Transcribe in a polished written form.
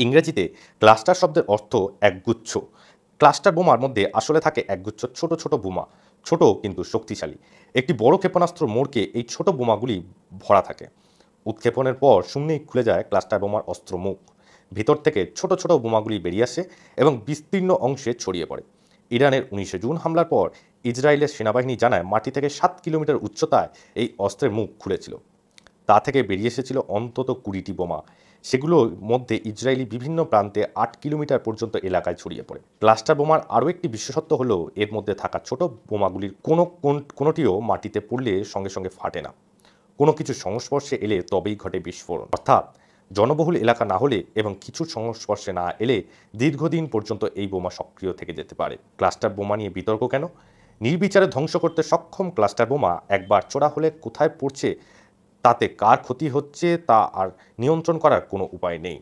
ইংরেজিতে ক্লাস্টার শব্দের অর্থ একগুচ্ছ। ক্লাস্টার বোমার মধ্যে আসলে থাকে একগুচ্ছ ছোট ছোট বোমা, ছোট কিন্তু শক্তিশালী। একটি বড় ক্ষেপণাস্ত্র মোড়কে এই ছোট বোমাগুলি ভরা থাকে। উৎক্ষেপণের পর শূন্যেই খুলে যায় ক্লাস্টার বোমার অস্ত্র মুখ। ভিতর থেকে ছোট ছোট বোমাগুলি বেরিয়ে আসে এবং বিস্তীর্ণ অংশে ছড়িয়ে পড়ে। ইরানের 19 জুন হামলার পর ইসরায়েলের সেনাবাহিনী জানায় মাটি থেকে 7 কিলোমিটার উচ্চতায় এই অস্ত্রের মুখ খুলেছিল। তা থেকে বেরিয়ে এসেছিল অন্তত 20টি বোমা। সেগুলোর মধ্যে ইসরায়েলি বিভিন্ন প্রান্তে 8 কিলোমিটার পর্যন্ত এলাকায় ছড়িয়ে পড়ে। ক্লাস্টার বোমার আরও একটি বিশেষত্ব হলো এর মধ্যে থাকা ছোট বোমাগুলির কোনোটিও মাটিতে পড়লে সঙ্গে সঙ্গে ফাটে না। কোনো কিছু সংস্পর্শে এলে তবেই ঘটে বিস্ফোরণ। অর্থাৎ জনবহুল এলাকা না হলে এবং কিছু সংস্পর্শে না এলে দীর্ঘদিন পর্যন্ত এই বোমা সক্রিয় থেকে যেতে পারে। ক্লাস্টার বোমা নিয়ে বিতর্ক কেন? নির্বিচারে ধ্বংস করতে সক্ষম ক্লাস্টার বোমা একবার ছোড়া হলে কোথায় পড়ছে, তাতে কার ক্ষতি হচ্ছে তা আর নিয়ন্ত্রণ করার কোনো উপায় নেই।